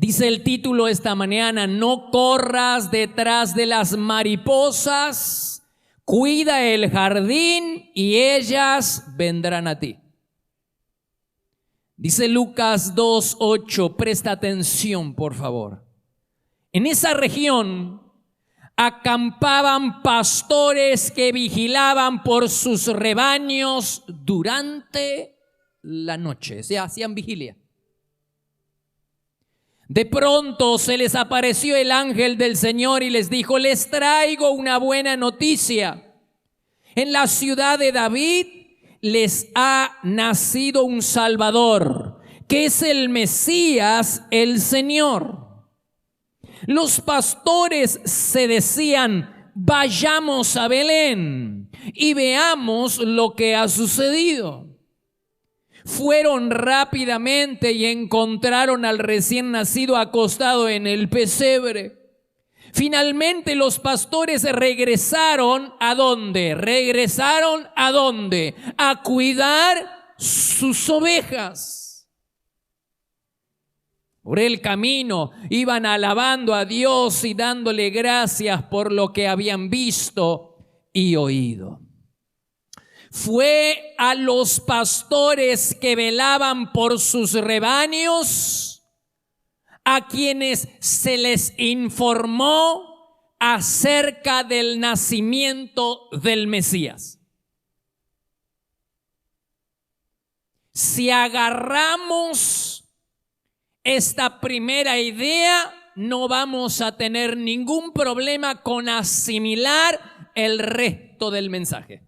Dice el título esta mañana: no corras detrás de las mariposas, cuida el jardín y ellas vendrán a ti. Dice Lucas 2:8, presta atención por favor. En esa región acampaban pastores que vigilaban por sus rebaños durante la noche, o sea, hacían vigilia. De pronto se les apareció el ángel del Señor y les dijo: les traigo una buena noticia. En la ciudad de David les ha nacido un Salvador, que es el Mesías, el Señor. Los pastores se decían: vayamos a Belén y veamos lo que ha sucedido. Fueron rápidamente y encontraron al recién nacido acostado en el pesebre. Finalmente los pastores regresaron ¿a dónde? ¿Regresaron a dónde? A cuidar sus ovejas. Por el camino iban alabando a Dios y dándole gracias por lo que habían visto y oído. Fue a los pastores que velaban por sus rebaños a quienes se les informó acerca del nacimiento del Mesías. Si agarramos esta primera idea, no vamos a tener ningún problema con asimilar el resto del mensaje.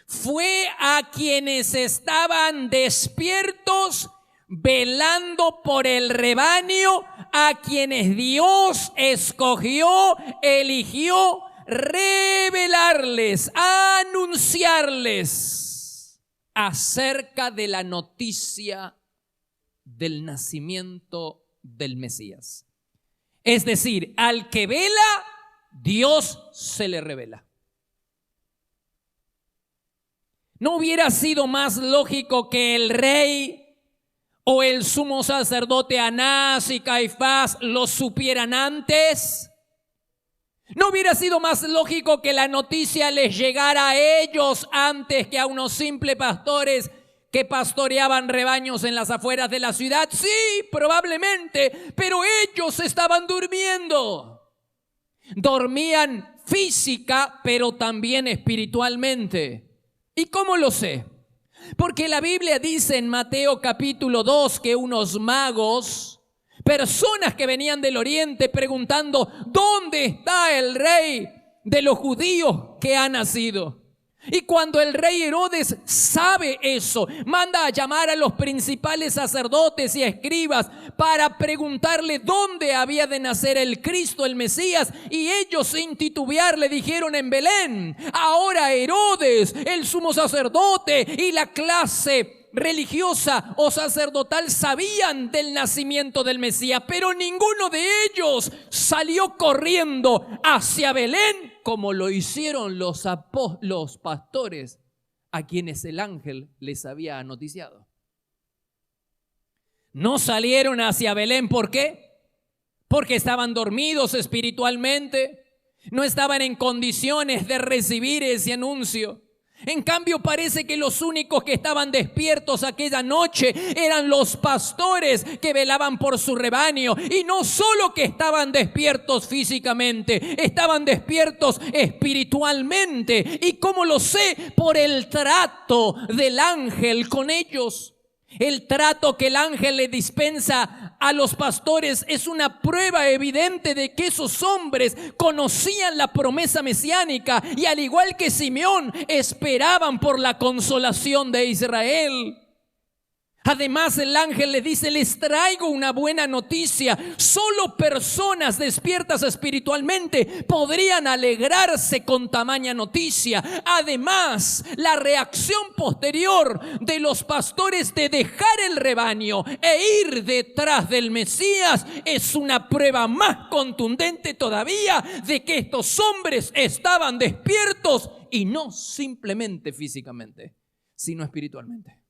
Fue a quienes estaban despiertos, velando por el rebaño, a quienes Dios escogió, eligió revelarles, anunciarles acerca de la noticia del nacimiento del Mesías. Es decir, al que vela, Dios se le revela. ¿No hubiera sido más lógico que el rey o el sumo sacerdote Anás y Caifás lo supieran antes? ¿No hubiera sido más lógico que la noticia les llegara a ellos antes que a unos simples pastores que pastoreaban rebaños en las afueras de la ciudad? Sí, probablemente, pero ellos estaban durmiendo. Dormían física, pero también espiritualmente. ¿Y cómo lo sé? Porque la Biblia dice en Mateo capítulo 2 que unos magos, personas que venían del oriente preguntando: ¿dónde está el rey de los judíos que ha nacido? Y cuando el rey Herodes sabe eso, manda a llamar a los principales sacerdotes y escribas para preguntarle dónde había de nacer el Cristo, el Mesías, y ellos sin titubear le dijeron: en Belén. Ahora Herodes, el sumo sacerdote y la clase religiosa o sacerdotal sabían del nacimiento del Mesías, pero ninguno de ellos salió corriendo hacia Belén como lo hicieron los pastores a quienes el ángel les había noticiado. No salieron hacia Belén, ¿por qué? Porque estaban dormidos espiritualmente, no estaban en condiciones de recibir ese anuncio. En cambio, parece que los únicos que estaban despiertos aquella noche eran los pastores que velaban por su rebaño. Y no solo que estaban despiertos físicamente, estaban despiertos espiritualmente. ¿Y cómo lo sé? Por el trato del ángel con ellos. El trato que el ángel le dispensa a los pastores es una prueba evidente de que esos hombres conocían la promesa mesiánica y, al igual que Simeón, esperaban por la consolación de Israel. Además, el ángel le dice: les traigo una buena noticia. Solo personas despiertas espiritualmente podrían alegrarse con tamaña noticia. Además, la reacción posterior de los pastores de dejar el rebaño e ir detrás del Mesías es una prueba más contundente todavía de que estos hombres estaban despiertos, y no simplemente físicamente, sino espiritualmente.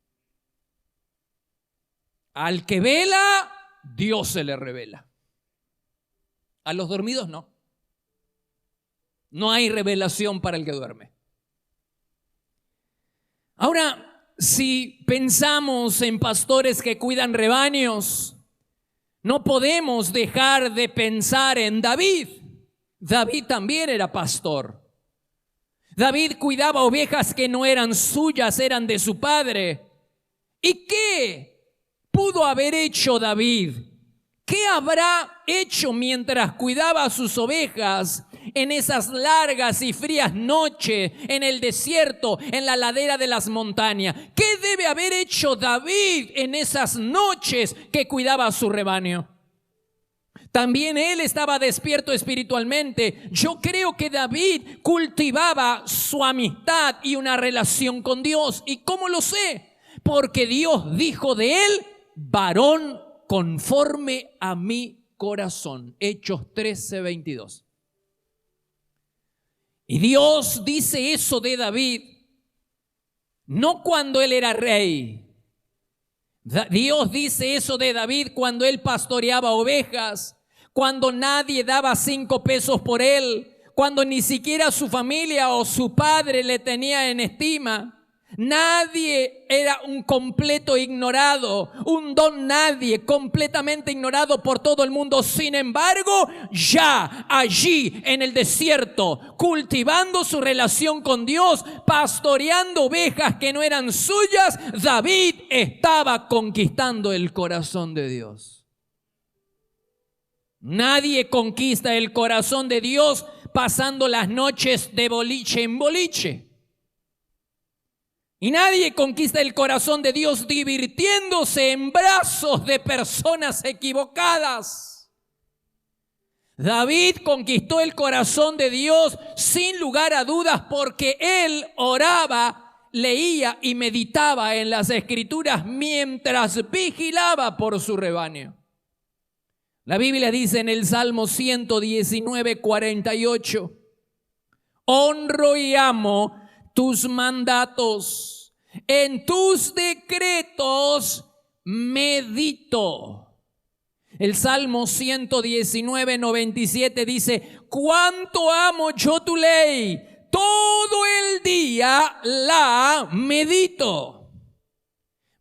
Al que vela, Dios se le revela. A los dormidos no. No hay revelación para el que duerme. Ahora, si pensamos en pastores que cuidan rebaños, no podemos dejar de pensar en David. David también era pastor. David cuidaba ovejas que no eran suyas, eran de su padre. ¿Y qué pudo haber hecho David? ¿Qué habrá hecho mientras cuidaba sus ovejas en esas largas y frías noches, en el desierto, en la ladera de las montañas? ¿Qué debe haber hecho David en esas noches que cuidaba su rebaño? También él estaba despierto espiritualmente. Yo creo que David cultivaba su amistad y una relación con Dios. ¿Y cómo lo sé? Porque Dios dijo de él, varón conforme a mi corazón. Hechos 13:22. Y Dios dice eso de David, no cuando él era rey. Dios dice eso de David cuando él pastoreaba ovejas, cuando nadie daba 5 pesos por él, cuando ni siquiera su familia o su padre le tenía en estima. Nadie era un completo ignorado, un don nadie, completamente ignorado por todo el mundo. Sin embargo, ya allí en el desierto, cultivando su relación con Dios, pastoreando ovejas que no eran suyas, David estaba conquistando el corazón de Dios. Nadie conquista el corazón de Dios pasando las noches de boliche en boliche. Y nadie conquista el corazón de Dios divirtiéndose en brazos de personas equivocadas. David conquistó el corazón de Dios sin lugar a dudas porque él oraba, leía y meditaba en las Escrituras mientras vigilaba por su rebaño. La Biblia dice en el Salmo 119:48, honro y amo tus mandatos, en tus decretos medito. El Salmo 119:97 dice, cuánto amo yo tu ley, todo el día la medito.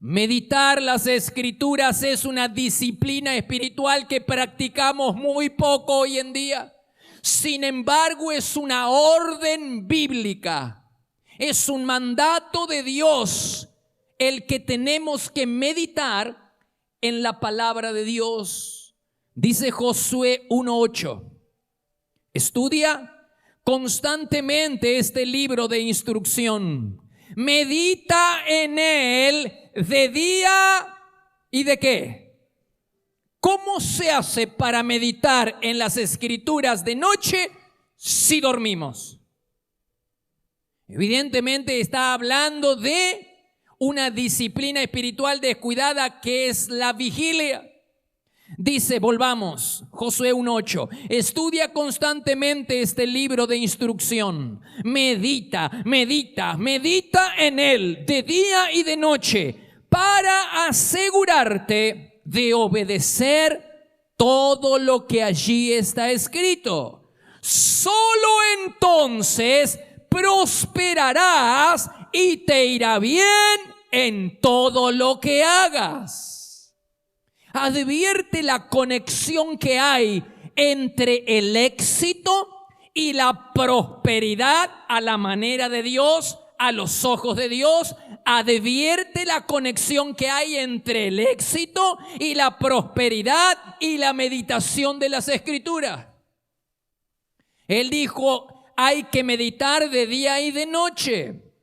Meditar las Escrituras es una disciplina espiritual que practicamos muy poco hoy en día. Sin embargo, es una orden bíblica. Es un mandato de Dios el que tenemos que meditar en la palabra de Dios. Dice Josué 1:8. Estudia constantemente este libro de instrucción. Medita en él de día y de qué. ¿Cómo se hace para meditar en las Escrituras de noche si dormimos? Evidentemente está hablando de una disciplina espiritual descuidada que es la vigilia. Dice, volvamos, Josué 1:8, estudia constantemente este libro de instrucción, medita en él de día y de noche para asegurarte de obedecer todo lo que allí está escrito. Solo entonces prosperarás y te irá bien en todo lo que hagas. Advierte la conexión que hay entre el éxito y la prosperidad a la manera de Dios, a los ojos de Dios. Advierte la conexión que hay entre el éxito y la prosperidad y la meditación de las Escrituras. Él dijo, hay que meditar de día y de noche.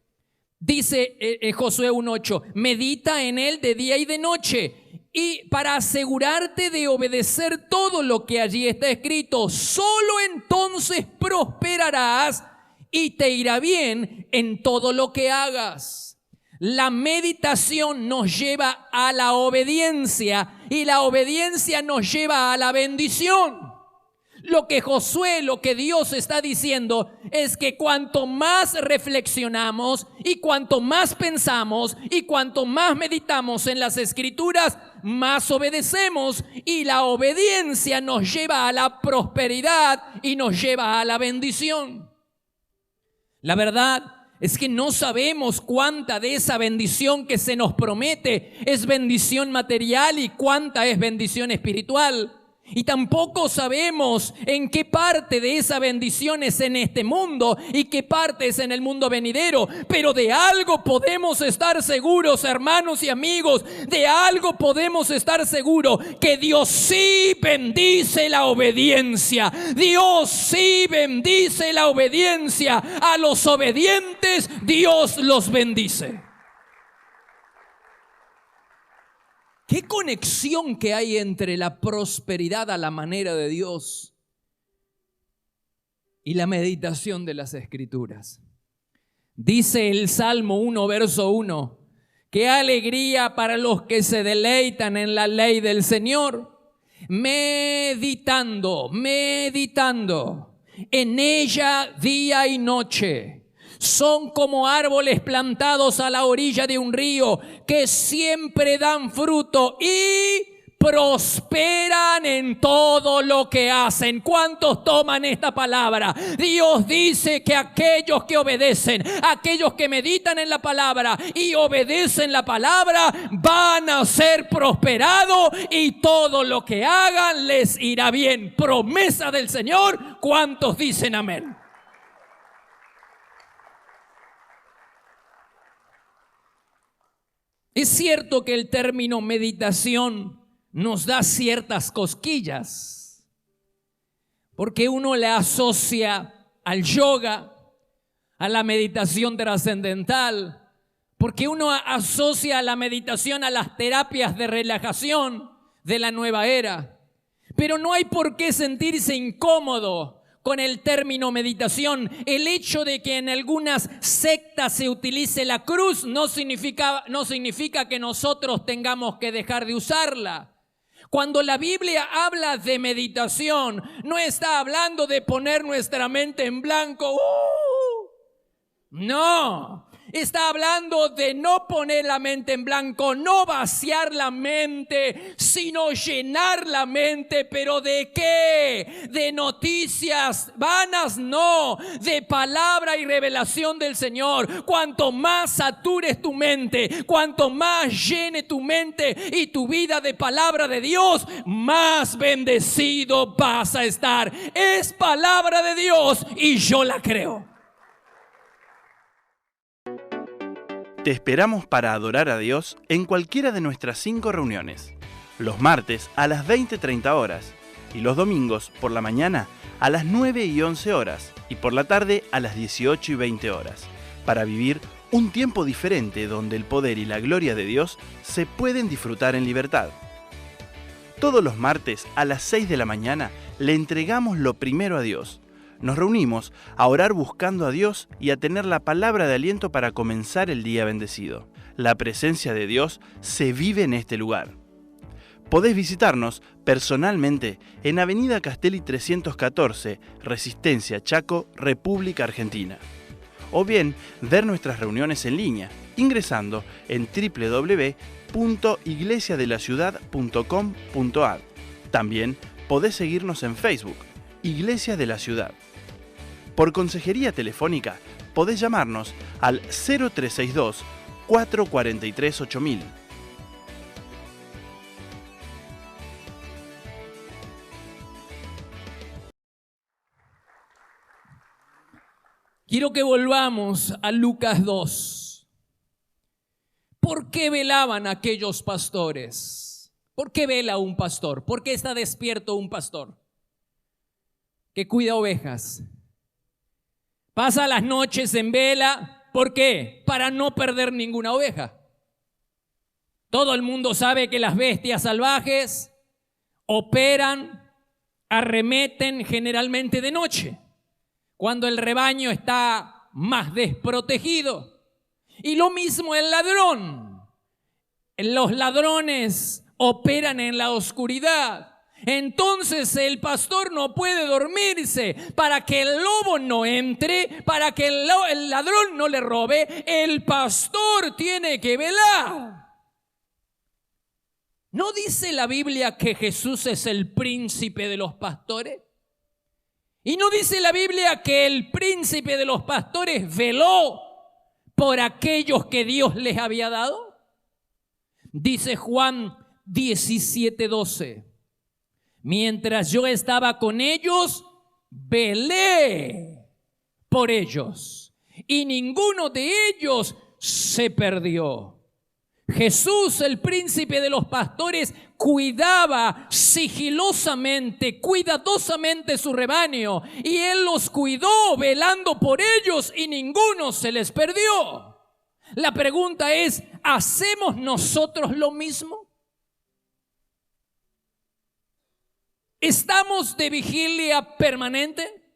Dice Josué 1:8, medita en él de día y de noche. Y para asegurarte de obedecer todo lo que allí está escrito, solo entonces prosperarás y te irá bien en todo lo que hagas. La meditación nos lleva a la obediencia y la obediencia nos lleva a la bendición. Lo que Josué, lo que Dios está diciendo es que cuanto más reflexionamos y cuanto más pensamos y cuanto más meditamos en las Escrituras, más obedecemos, y la obediencia nos lleva a la prosperidad y nos lleva a la bendición. La verdad es que no sabemos cuánta de esa bendición que se nos promete es bendición material y cuánta es bendición espiritual. Y tampoco sabemos en qué parte de esa bendición es en este mundo y qué parte es en el mundo venidero. Pero de algo podemos estar seguros, hermanos y amigos, de algo podemos estar seguros: que Dios sí bendice la obediencia. Dios sí bendice la obediencia. A los obedientes Dios los bendice. ¿Qué conexión que hay entre la prosperidad a la manera de Dios y la meditación de las Escrituras? Dice el Salmo 1, verso 1, qué alegría para los que se deleitan en la ley del Señor, meditando en ella día y noche. Son como árboles plantados a la orilla de un río, que siempre dan fruto y prosperan en todo lo que hacen. ¿Cuántos toman esta palabra? Dios dice que aquellos que obedecen, aquellos que meditan en la palabra y obedecen la palabra, van a ser prosperados y todo lo que hagan les irá bien. Promesa del Señor. ¿Cuántos dicen amén? Es cierto que el término meditación nos da ciertas cosquillas, porque uno le asocia al yoga, a la meditación trascendental, porque uno asocia a la meditación a las terapias de relajación de la nueva era. Pero no hay por qué sentirse incómodo con el término meditación. El hecho de que en algunas sectas se utilice la cruz no significa que nosotros tengamos que dejar de usarla. Cuando la Biblia habla de meditación, no está hablando de poner nuestra mente en blanco. No. Está hablando de no poner la mente en blanco, no vaciar la mente, sino llenar la mente. ¿Pero de qué? ¿De noticias vanas? No, de palabra y revelación del Señor. Cuanto más satures tu mente, cuanto más llene tu mente y tu vida de palabra de Dios, más bendecido vas a estar. Es palabra de Dios y yo la creo. Te esperamos para adorar a Dios en cualquiera de nuestras 5 reuniones. Los martes a las 20:30 horas y los domingos por la mañana a las 9 y 11 horas y por la tarde a las 18 y 20 horas, para vivir un tiempo diferente donde el poder y la gloria de Dios se pueden disfrutar en libertad. Todos los martes a las 6 de la mañana le entregamos lo primero a Dios. Nos reunimos a orar buscando a Dios y a tener la palabra de aliento para comenzar el día bendecido. La presencia de Dios se vive en este lugar. Podés visitarnos personalmente en Avenida Castelli 314, Resistencia, Chaco, República Argentina. O bien ver nuestras reuniones en línea ingresando en www.iglesiadelaciudad.com.ar. También podés seguirnos en Facebook, Iglesia de la Ciudad. Por consejería telefónica, podés llamarnos al 0362 443 8000. Quiero que volvamos a Lucas 2. ¿Por qué velaban aquellos pastores? ¿Por qué vela un pastor? ¿Por qué está despierto un pastor que cuida ovejas? Pasa las noches en vela. ¿Por qué? Para no perder ninguna oveja. Todo el mundo sabe que las bestias salvajes operan, arremeten generalmente de noche, cuando el rebaño está más desprotegido. Y lo mismo el ladrón. Los ladrones operan en la oscuridad. Entonces el pastor no puede dormirse para que el lobo no entre, para que el ladrón no le robe. El pastor tiene que velar. ¿No dice la Biblia que Jesús es el príncipe de los pastores? ¿Y no dice la Biblia que el príncipe de los pastores veló por aquellos que Dios les había dado? Dice Juan 17:12. Mientras yo estaba con ellos, velé por ellos, y ninguno de ellos se perdió. Jesús, el príncipe de los pastores, cuidaba sigilosamente, cuidadosamente su rebaño, y Él los cuidó velando por ellos y ninguno se les perdió. La pregunta es, ¿hacemos nosotros lo mismo? ¿Estamos de vigilia permanente?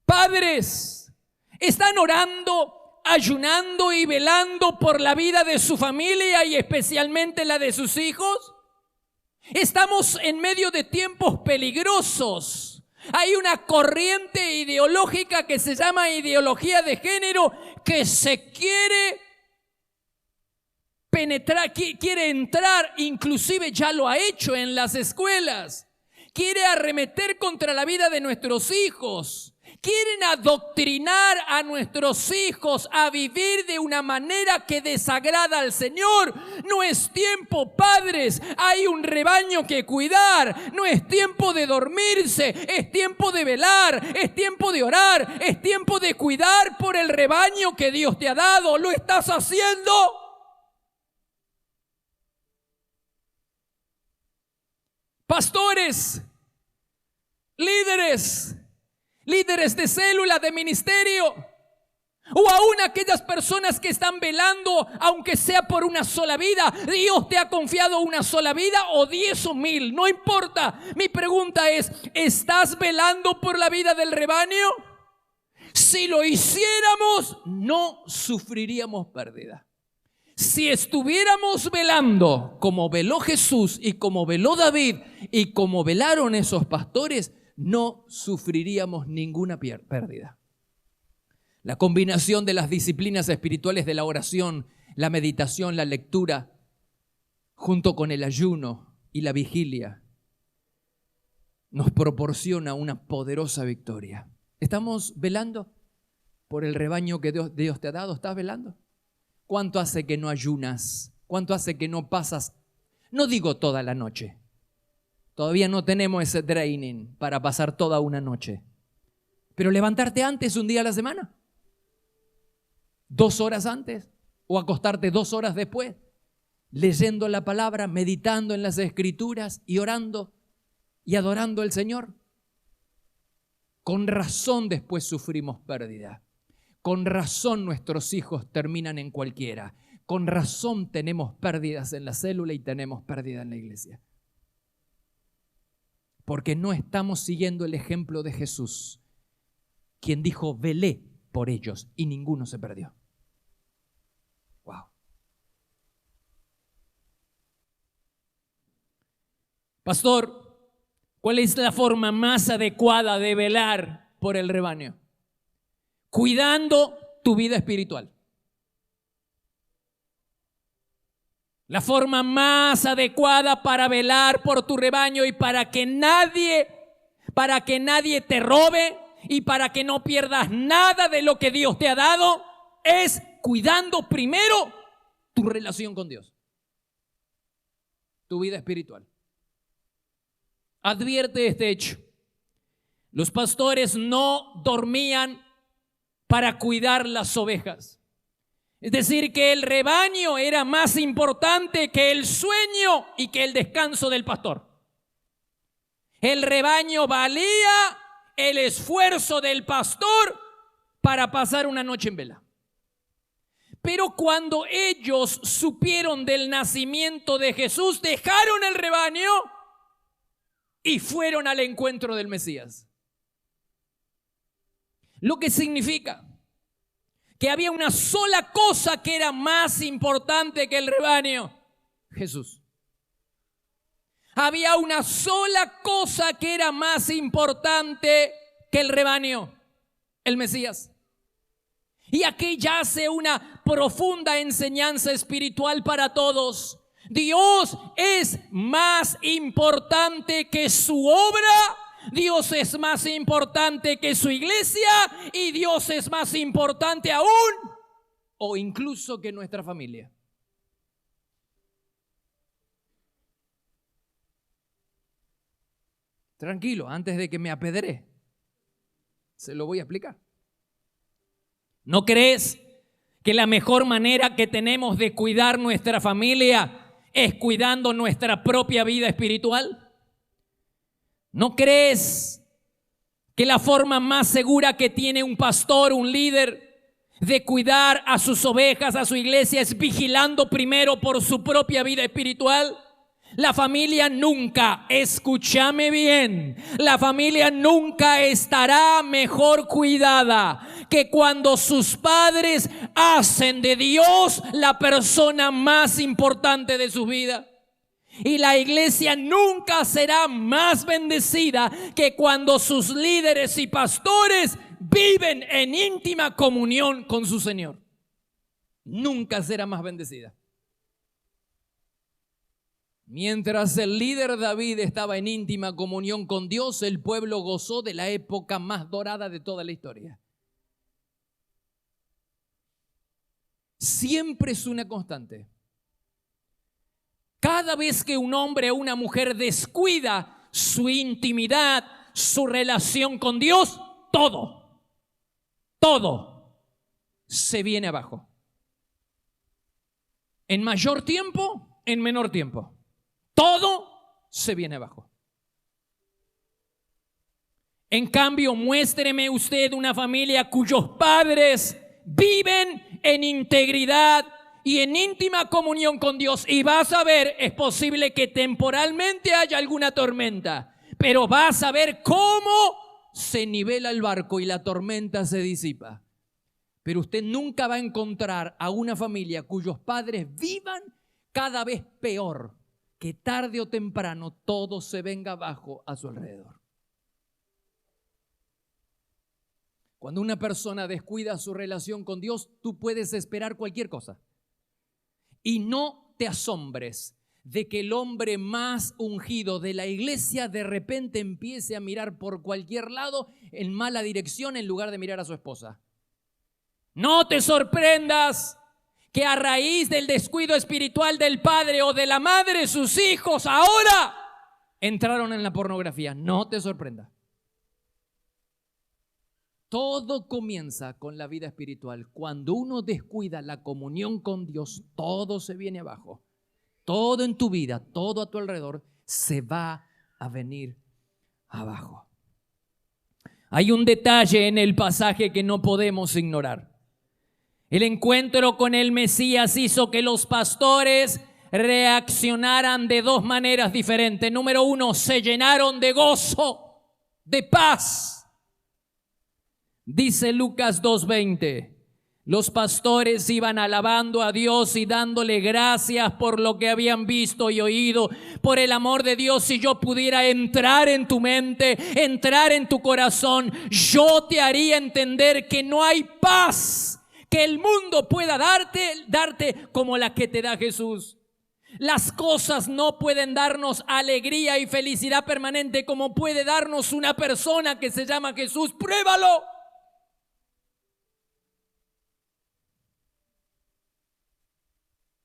Padres, ¿están orando, ayunando y velando por la vida de su familia y especialmente la de sus hijos? Estamos en medio de tiempos peligrosos. Hay una corriente ideológica que se llama ideología de género que se quiere penetrar, quiere entrar, inclusive ya lo ha hecho en las escuelas. Quiere arremeter contra la vida de nuestros hijos. Quieren adoctrinar a nuestros hijos a vivir de una manera que desagrada al Señor. No es tiempo, padres, hay un rebaño que cuidar. No es tiempo de dormirse, es tiempo de velar, es tiempo de orar, es tiempo de cuidar por el rebaño que Dios te ha dado. ¿Lo estás haciendo? Pastores, líderes de célula, de ministerio, o aún aquellas personas que están velando, aunque sea por una sola vida. Dios te ha confiado una sola vida o 10 o 1000, no importa. Mi pregunta es, ¿estás velando por la vida del rebaño? Si lo hiciéramos, no sufriríamos pérdida. Si estuviéramos velando como veló Jesús y como veló David y como velaron esos pastores, no sufriríamos ninguna pérdida. La combinación de las disciplinas espirituales de la oración, la meditación, la lectura, junto con el ayuno y la vigilia, nos proporciona una poderosa victoria. ¿Estamos velando por el rebaño que Dios te ha dado? ¿Estás velando? ¿Cuánto hace que no ayunas? ¿Cuánto hace que no pasas? No digo toda la noche. Todavía no tenemos ese training para pasar toda una noche. Pero levantarte antes, un día a la semana. 2 horas antes. O acostarte 2 horas después. Leyendo la palabra, meditando en las escrituras y orando y adorando al Señor. Con razón después sufrimos pérdida. Con razón nuestros hijos terminan en cualquiera. Con razón tenemos pérdidas en la célula y tenemos pérdida en la iglesia. Porque no estamos siguiendo el ejemplo de Jesús, quien dijo, velé por ellos y ninguno se perdió. Wow. Pastor, ¿cuál es la forma más adecuada de velar por el rebaño? Cuidando tu vida espiritual. La forma más adecuada para velar por tu rebaño y para que nadie te robe y para que no pierdas nada de lo que Dios te ha dado es cuidando primero tu relación con Dios, tu vida espiritual. Advierte este hecho. Los pastores no dormían para cuidar las ovejas. Es decir, que el rebaño era más importante que el sueño y que el descanso del pastor. El rebaño valía el esfuerzo del pastor para pasar una noche en vela. Pero cuando ellos supieron del nacimiento de Jesús, dejaron el rebaño y fueron al encuentro del Mesías. Lo que significa que había una sola cosa que era más importante que el rebaño: Jesús. Había una sola cosa que era más importante que el rebaño, el Mesías. Y aquí yace una profunda enseñanza espiritual para todos. Dios es más importante que su obra, Dios es más importante que su iglesia y Dios es más importante aún o incluso que nuestra familia. Tranquilo, antes de que me apedree, se lo voy a explicar. ¿No crees que la mejor manera que tenemos de cuidar nuestra familia es cuidando nuestra propia vida espiritual? ¿No crees que la forma más segura que tiene un pastor, un líder, de cuidar a sus ovejas, a su iglesia, es vigilando primero por su propia vida espiritual? La familia nunca, escúchame bien, la familia nunca estará mejor cuidada que cuando sus padres hacen de Dios la persona más importante de su vida. Y la iglesia nunca será más bendecida que cuando sus líderes y pastores viven en íntima comunión con su Señor. Nunca será más bendecida. Mientras el líder David estaba en íntima comunión con Dios, el pueblo gozó de la época más dorada de toda la historia. Siempre es una constante. Cada vez que un hombre o una mujer descuida su intimidad, su relación con Dios, todo se viene abajo. En mayor tiempo, en menor tiempo. Todo se viene abajo. En cambio, muéstreme usted una familia cuyos padres viven en integridad y en íntima comunión con Dios, y vas a ver, es posible que temporalmente haya alguna tormenta, pero vas a ver cómo se nivela el barco y la tormenta se disipa. Pero usted nunca va a encontrar a una familia cuyos padres vivan cada vez peor, que tarde o temprano todo se venga abajo a su alrededor. Cuando una persona descuida su relación con Dios, tú puedes esperar cualquier cosa. Y no te asombres de que el hombre más ungido de la iglesia de repente empiece a mirar por cualquier lado en mala dirección en lugar de mirar a su esposa. No te sorprendas que a raíz del descuido espiritual del padre o de la madre, sus hijos ahora entraron en la pornografía. No te sorprenda. Todo comienza con la vida espiritual. Cuando uno descuida la comunión con Dios, todo se viene abajo. Todo en tu vida, todo a tu alrededor se va a venir abajo. Hay un detalle en el pasaje que no podemos ignorar. El encuentro con el Mesías hizo que los pastores reaccionaran de dos maneras diferentes. Número uno, se llenaron de gozo, de paz. Dice Lucas 2:20, los pastores iban alabando a Dios y dándole gracias por lo que habían visto y oído. Por el amor de Dios, si yo pudiera entrar en tu mente, entrar en tu corazón, yo te haría entender que no hay paz que el mundo pueda darte como la que te da Jesús. Las cosas no pueden darnos alegría y felicidad permanente como puede darnos una persona que se llama Jesús. Pruébalo.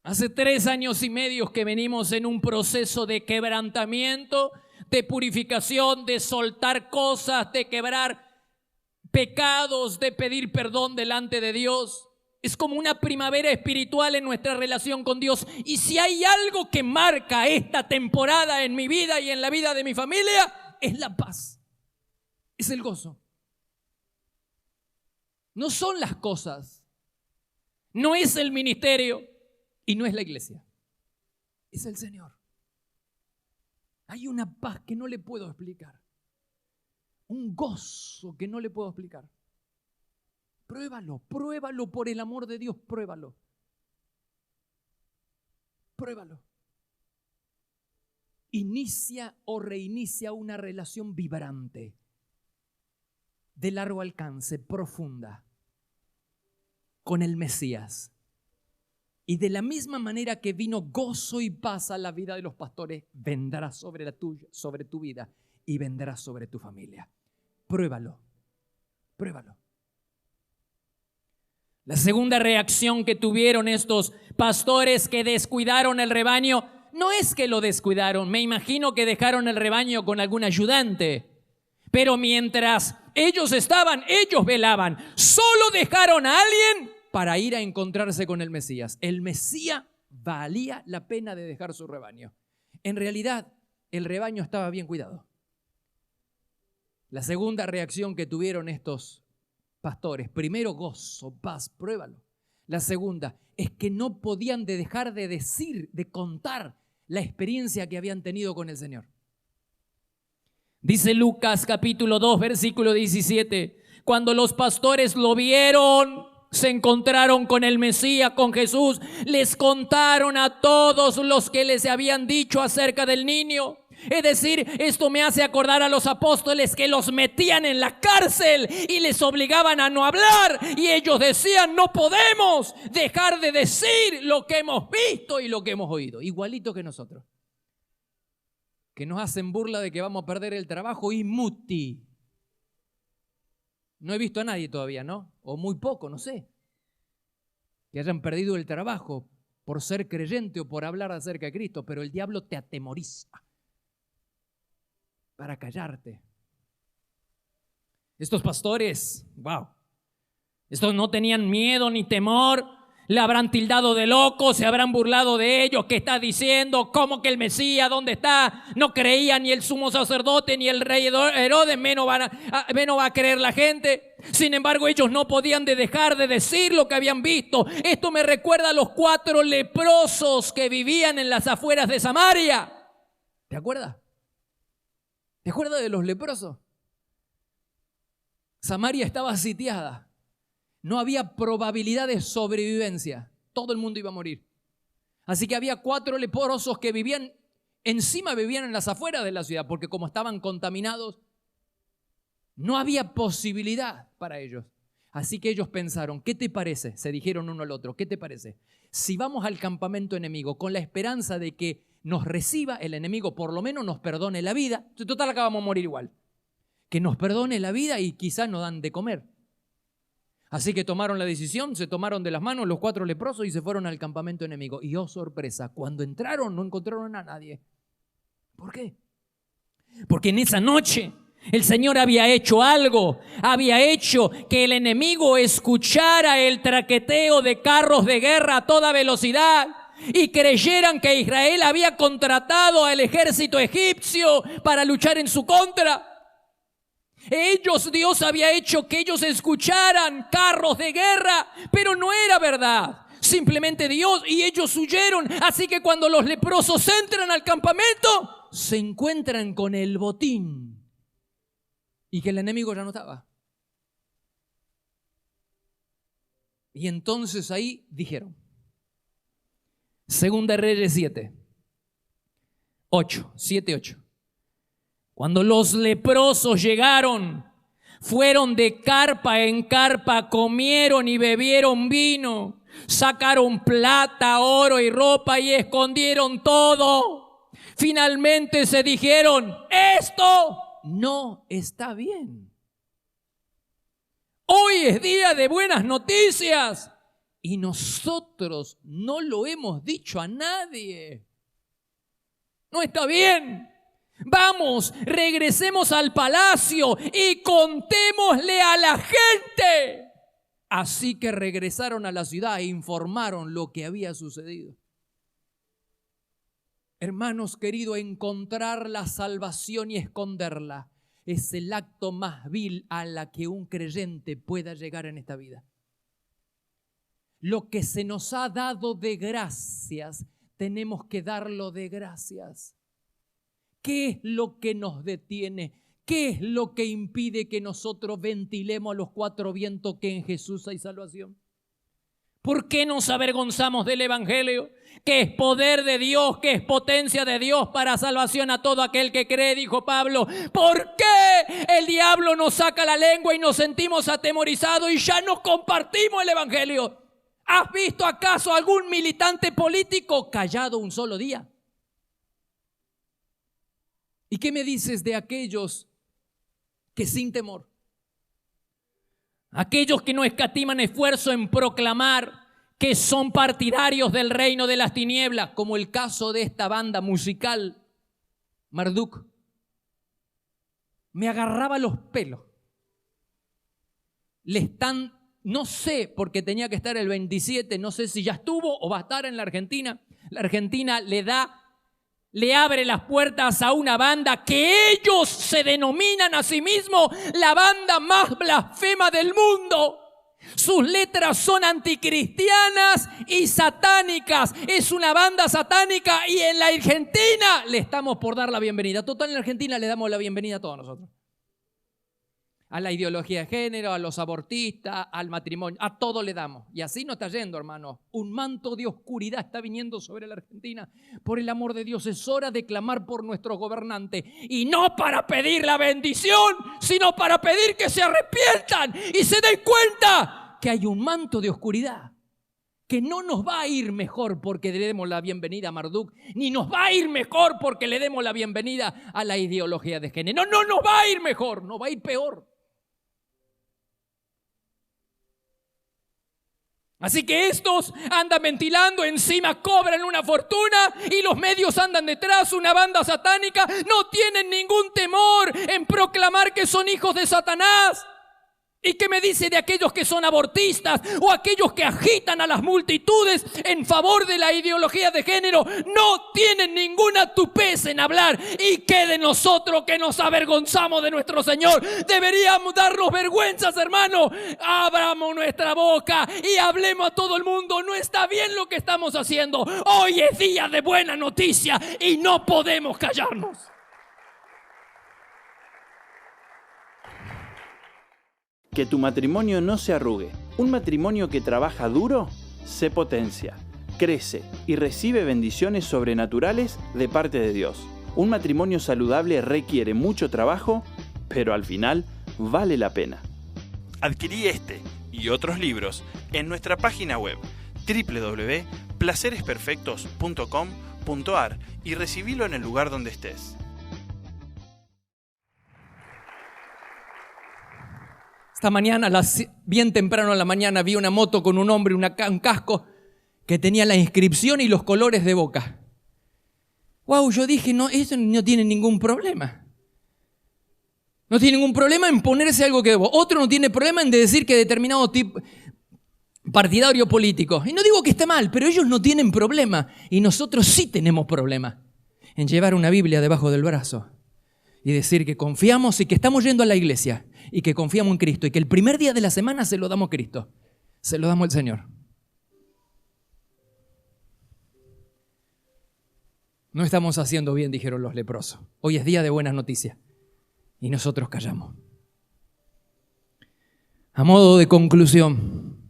Hace 3 años y medio que venimos en un proceso de quebrantamiento, de purificación, de soltar cosas, de quebrar pecados, de pedir perdón delante de Dios. Es como una primavera espiritual en nuestra relación con Dios. Y si hay algo que marca esta temporada en mi vida y en la vida de mi familia, es la paz, es el gozo. No son las cosas, no es el ministerio y no es la iglesia, es el Señor. Hay una paz que no le puedo explicar, un gozo que no le puedo explicar. Pruébalo, pruébalo por el amor de Dios, pruébalo. Pruébalo. inicia o reinicia una relación vibrante, de largo alcance, profunda, con el Mesías. Y de la misma manera que vino gozo y paz a la vida de los pastores, vendrá sobre la tuya, sobre tu vida y vendrá sobre tu familia. Pruébalo, pruébalo. La segunda reacción que tuvieron estos pastores que descuidaron el rebaño, no es que lo descuidaron, me imagino que dejaron el rebaño con algún ayudante. Pero mientras ellos estaban, ellos velaban. Solo dejaron a alguien para ir a encontrarse con el Mesías. El Mesías valía la pena de dejar su rebaño. En realidad, el rebaño estaba bien cuidado. La segunda reacción que tuvieron estos pastores, primero gozo, paz, pruébalo. La segunda es que no podían dejar de decir, de contar la experiencia que habían tenido con el Señor. Dice Lucas capítulo 2, versículo 17, cuando los pastores lo vieron, se encontraron con el Mesías, con Jesús, les contaron a todos los que les habían dicho acerca del niño. Es decir, esto me hace acordar a los apóstoles que los metían en la cárcel y les obligaban a no hablar. Y ellos decían, no podemos dejar de decir lo que hemos visto y lo que hemos oído. Igualito que nosotros. Que nos hacen burla de que vamos a perder el trabajo y muti. No he visto a nadie todavía, ¿no? O muy poco, no sé. Que hayan perdido el trabajo por ser creyente o por hablar acerca de Cristo. Pero el diablo te atemoriza para callarte. Estos pastores, wow, estos no tenían miedo ni temor. Le habrán tildado de loco, se habrán burlado de ellos. ¿Qué está diciendo? ¿Cómo que el Mesías? ¿Dónde está? No creía ni el sumo sacerdote ni el rey Herodes, menos va a creer la gente. Sin embargo, ellos no podían dejar de decir lo que habían visto. Esto me recuerda a los 4 leprosos que vivían en las afueras de Samaria. ¿Te acuerdas? ¿Te acuerdas de los leprosos? Samaria estaba sitiada. No había probabilidad de sobrevivencia. Todo el mundo iba a morir. Así que había 4 leprosos que vivían en las afueras de la ciudad, porque como estaban contaminados, no había posibilidad para ellos. Así que ellos pensaron, ¿qué te parece? Se dijeron uno al otro, ¿qué te parece? Si vamos al campamento enemigo con la esperanza de que nos reciba el enemigo, por lo menos nos perdone la vida. Total, acabamos de morir igual. Que nos perdone la vida y quizás nos dan de comer. Así que tomaron la decisión, se tomaron de las manos los 4 leprosos y se fueron al campamento enemigo. Y oh sorpresa, cuando entraron no encontraron a nadie. ¿Por qué? Porque en esa noche el Señor había hecho algo. Había hecho que el enemigo escuchara el traqueteo de carros de guerra a toda velocidad y creyeran que Israel había contratado al ejército egipcio para luchar en su contra. Dios había hecho que ellos escucharan carros de guerra, pero no era verdad. Simplemente Dios, y ellos huyeron. Así que cuando los leprosos entran al campamento, se encuentran con el botín y que el enemigo ya no estaba. Y entonces ahí dijeron, Segunda Reyes 7:8. Cuando los leprosos llegaron, fueron de carpa en carpa, comieron y bebieron vino, sacaron plata, oro y ropa y escondieron todo. Finalmente se dijeron, esto no está bien. Hoy es día de buenas noticias y nosotros no lo hemos dicho a nadie. No está bien. Vamos, regresemos al palacio y contémosle a la gente. Así que regresaron a la ciudad e informaron lo que había sucedido. Hermanos queridos, encontrar la salvación y esconderla es el acto más vil a la que un creyente pueda llegar en esta vida. Lo que se nos ha dado de gracias, tenemos que darlo de gracias. ¿Qué es lo que nos detiene? ¿Qué es lo que impide que nosotros ventilemos a los 4 vientos que en Jesús hay salvación? ¿Por qué nos avergonzamos del Evangelio? Que es poder de Dios, que es potencia de Dios para salvación a todo aquel que cree, dijo Pablo. ¿Por qué el diablo nos saca la lengua y nos sentimos atemorizados y ya no compartimos el Evangelio? ¿Has visto acaso algún militante político callado un solo día? ¿Y qué me dices de aquellos que sin temor, aquellos que no escatiman esfuerzo en proclamar que son partidarios del reino de las tinieblas, como el caso de esta banda musical, Marduk? Me agarraba los pelos. No sé, porque tenía que estar el 27, no sé si ya estuvo o va a estar en la Argentina. La Argentina le abre las puertas a una banda que ellos se denominan a sí mismos la banda más blasfema del mundo. Sus letras son anticristianas y satánicas. Es una banda satánica y en la Argentina le estamos por dar la bienvenida. Total, en la Argentina le damos la bienvenida a todos nosotros. A la ideología de género, a los abortistas, al matrimonio, a todo le damos. Y así no está yendo, hermano. Un manto de oscuridad está viniendo sobre la Argentina. Por el amor de Dios, es hora de clamar por nuestros gobernantes. Y no para pedir la bendición, sino para pedir que se arrepientan y se den cuenta que hay un manto de oscuridad. Que no nos va a ir mejor porque le demos la bienvenida a Marduk, ni nos va a ir mejor porque le demos la bienvenida a la ideología de género. No nos va a ir mejor, nos va a ir peor. Así que estos andan ventilando, encima cobran una fortuna y los medios andan detrás, una banda satánica. No tienen ningún temor en proclamar que son hijos de Satanás. ¿Y qué me dice de aquellos que son abortistas o aquellos que agitan a las multitudes en favor de la ideología de género? No tienen ninguna tupez en hablar. ¿Y qué de nosotros que nos avergonzamos de nuestro Señor? Deberíamos darnos vergüenzas, hermano. Abramos nuestra boca y hablemos a todo el mundo. No está bien lo que estamos haciendo. Hoy es día de buena noticia y no podemos callarnos. Que tu matrimonio no se arrugue. Un matrimonio que trabaja duro se potencia, crece y recibe bendiciones sobrenaturales de parte de Dios. Un matrimonio saludable requiere mucho trabajo, pero al final vale la pena. Adquirí este y otros libros en nuestra página web www.placeresperfectos.com.ar y recibilo en el lugar donde estés. Esta mañana, bien temprano en la mañana, vi una moto con un hombre, un casco que tenía la inscripción y los colores de Boca. Wow, yo dije, no, eso no tiene ningún problema. No tiene ningún problema en ponerse algo que debo. Otro no tiene problema en decir que determinado tipo partidario político. Y no digo que esté mal, pero ellos no tienen problema. Y nosotros sí tenemos problema en llevar una Biblia debajo del brazo y decir que confiamos y que estamos yendo a la iglesia y que confiamos en Cristo y que el primer día de la semana se lo damos a Cristo, se lo damos al Señor. No estamos haciendo bien, dijeron los leprosos. Hoy es día de buenas noticias y nosotros callamos. A modo de conclusión,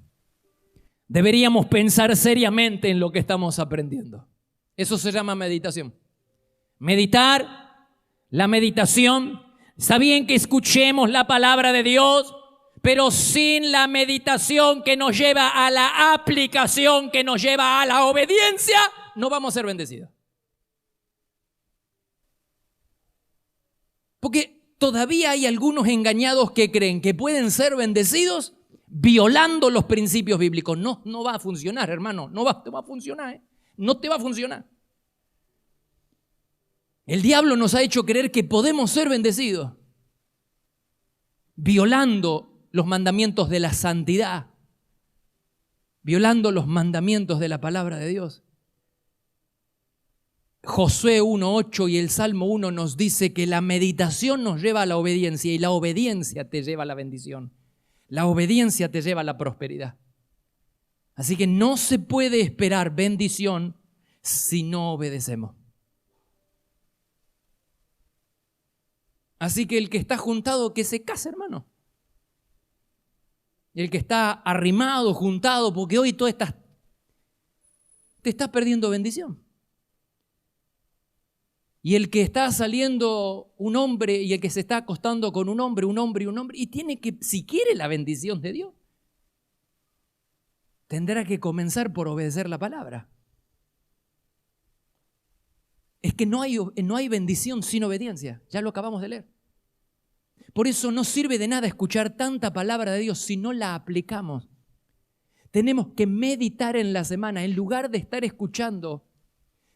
deberíamos pensar seriamente en lo que estamos aprendiendo. Eso se llama meditación. Meditar. La meditación, está bien que escuchemos la palabra de Dios, pero sin la meditación que nos lleva a la aplicación, que nos lleva a la obediencia, no vamos a ser bendecidos. Porque todavía hay algunos engañados que creen que pueden ser bendecidos violando los principios bíblicos. No va a funcionar, hermano, te va a funcionar, no te va a funcionar. El diablo nos ha hecho creer que podemos ser bendecidos violando los mandamientos de la santidad, violando los mandamientos de la palabra de Dios. Josué 1:8 y el Salmo 1 nos dice que la meditación nos lleva a la obediencia y la obediencia te lleva a la bendición. La obediencia te lleva a la prosperidad. Así que no se puede esperar bendición si no obedecemos. Así que el que está juntado, que se case, hermano. el que está arrimado, juntado, porque hoy te estás perdiendo bendición. Y el que está saliendo un hombre y el que se está acostando con un hombre, y tiene que, si quiere la bendición de Dios, tendrá que comenzar por obedecer la palabra. Es que no hay bendición sin obediencia, ya lo acabamos de leer. Por eso no sirve de nada escuchar tanta palabra de Dios si no la aplicamos. Tenemos que meditar en la semana en lugar de estar escuchando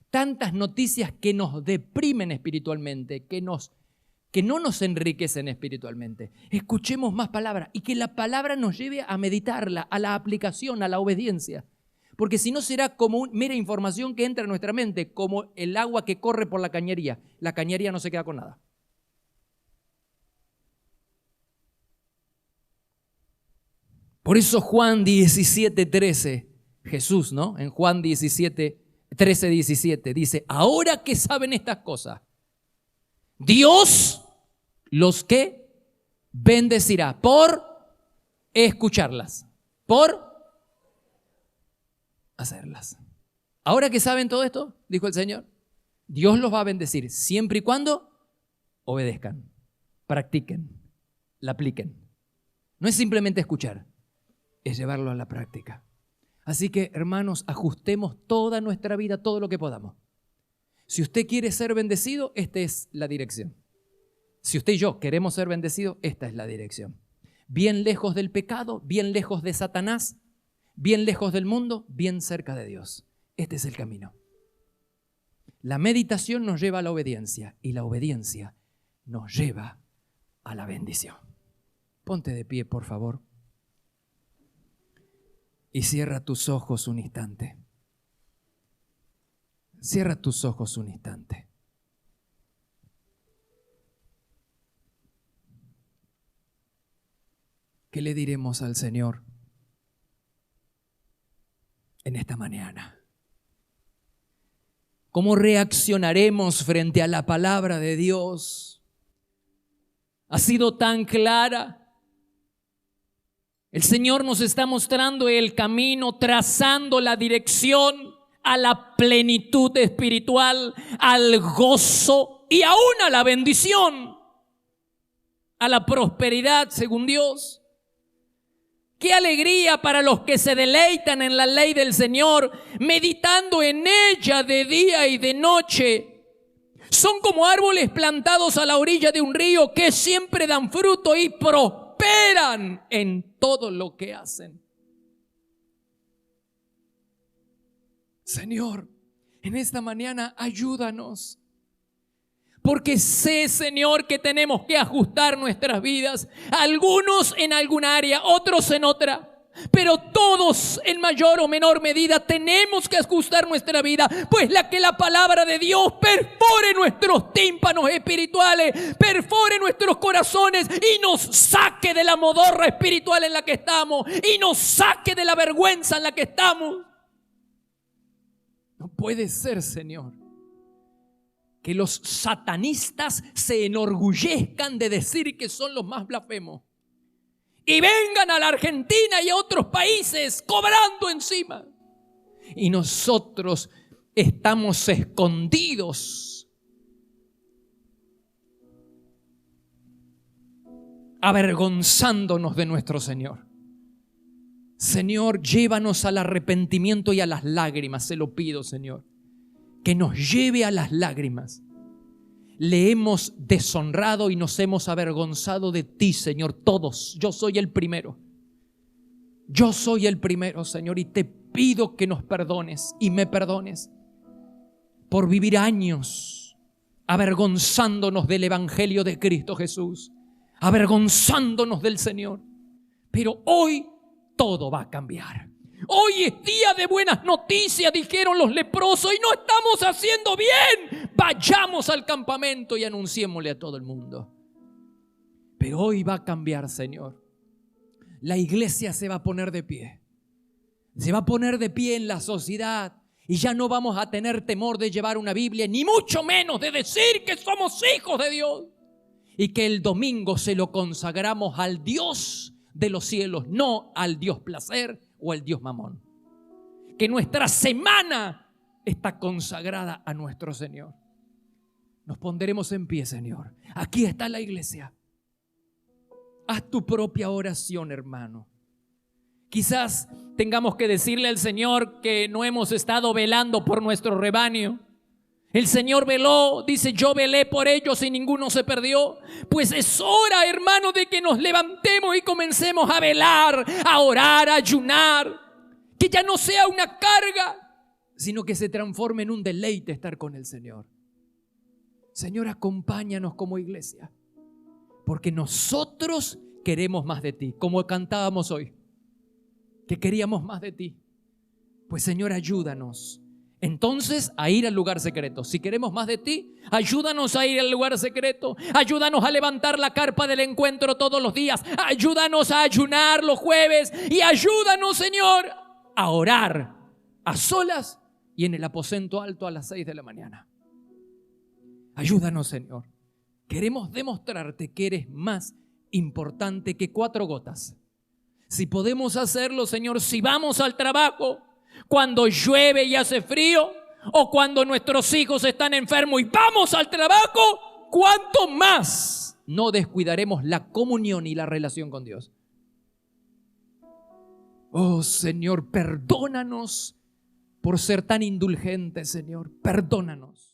tantas noticias que nos deprimen espiritualmente, que no nos enriquecen espiritualmente. Escuchemos más palabras y que la palabra nos lleve a meditarla, a la aplicación, a la obediencia. Porque si no será como mera información que entra en nuestra mente, como el agua que corre por la cañería. La cañería no se queda con nada. Por eso Juan 17:13, Jesús, ¿no? En Juan 13:17 dice, ahora que saben estas cosas, Dios los que bendecirá por escucharlas, por hacerlas. Ahora que saben todo esto, dijo el Señor, Dios los va a bendecir siempre y cuando obedezcan, practiquen, la apliquen. No es simplemente escuchar, es llevarlo a la práctica. Así que, hermanos, ajustemos toda nuestra vida, todo lo que podamos. Si usted quiere ser bendecido, esta es la dirección. Si usted y yo queremos ser bendecidos, esta es la dirección. Bien lejos del pecado, bien lejos de Satanás, bien lejos del mundo, bien cerca de Dios. Este es el camino. La meditación nos lleva a la obediencia y la obediencia nos lleva a la bendición. Ponte de pie, por favor. Y cierra tus ojos un instante. Cierra tus ojos un instante. ¿Qué le diremos al Señor en esta mañana? ¿Cómo reaccionaremos frente a la palabra de Dios? Ha sido tan clara. El Señor nos está mostrando el camino, trazando la dirección a la plenitud espiritual, al gozo y aún a la bendición, a la prosperidad según Dios. Qué alegría para los que se deleitan en la ley del Señor, meditando en ella de día y de noche. Son como árboles plantados a la orilla de un río que siempre dan fruto y prosperan en todo lo que hacen. Señor, en esta mañana ayúdanos. Porque sé, Señor, que tenemos que ajustar nuestras vidas. Algunos en alguna área, otros en otra. Pero todos en mayor o menor medida tenemos que ajustar nuestra vida. Pues que la palabra de Dios perfore nuestros tímpanos espirituales, perfore nuestros corazones y nos saque de la modorra espiritual en la que estamos. Y nos saque de la vergüenza en la que estamos. No puede ser, Señor, que los satanistas se enorgullezcan de decir que son los más blasfemos y vengan a la Argentina y a otros países cobrando encima. Y nosotros estamos escondidos, avergonzándonos de nuestro Señor. Señor, llévanos al arrepentimiento y a las lágrimas, se lo pido, Señor. Que nos lleve a las lágrimas. Le hemos deshonrado y nos hemos avergonzado de ti, Señor, todos. Yo soy el primero. Yo soy el primero, Señor, y te pido que nos perdones y me perdones por vivir años avergonzándonos del Evangelio de Cristo Jesús, avergonzándonos del Señor. Pero hoy todo va a cambiar. Hoy es día de buenas noticias, dijeron los leprosos, y no estamos haciendo bien. Vayamos al campamento y anunciémosle a todo el mundo. Pero hoy va a cambiar, Señor. La iglesia se va a poner de pie. Se va a poner de pie en la sociedad. Y ya no vamos a tener temor de llevar una Biblia, ni mucho menos de decir que somos hijos de Dios. Y que el domingo se lo consagramos al Dios de los cielos, no al Dios placer o al Dios mamón. Que nuestra semana está consagrada a nuestro Señor. Nos pondremos en pie, Señor. Aquí está la iglesia. Haz tu propia oración, hermano. Quizás tengamos que decirle al Señor que no hemos estado velando por nuestro rebaño. El Señor veló, dice, yo velé por ellos y ninguno se perdió. Pues es hora, hermano, de que nos levantemos y comencemos a velar, a orar, a ayunar. Que ya no sea una carga, sino que se transforme en un deleite estar con el Señor. Señor, acompáñanos como iglesia, porque nosotros queremos más de ti, como cantábamos hoy, que queríamos más de ti. Pues Señor, ayúdanos entonces a ir al lugar secreto. Si queremos más de ti, ayúdanos a ir al lugar secreto. Ayúdanos a levantar la carpa del encuentro todos los días. Ayúdanos a ayunar los jueves. Y ayúdanos, Señor, a orar a solas y en el aposento alto a las 6 de la mañana. Ayúdanos, Señor. Queremos demostrarte que eres más importante que 4 gotas. Si podemos hacerlo, Señor, si vamos al trabajo cuando llueve y hace frío, o cuando nuestros hijos están enfermos y vamos al trabajo, ¿cuánto más no descuidaremos la comunión y la relación con Dios? Oh, Señor, perdónanos por ser tan indulgentes, Señor. Perdónanos.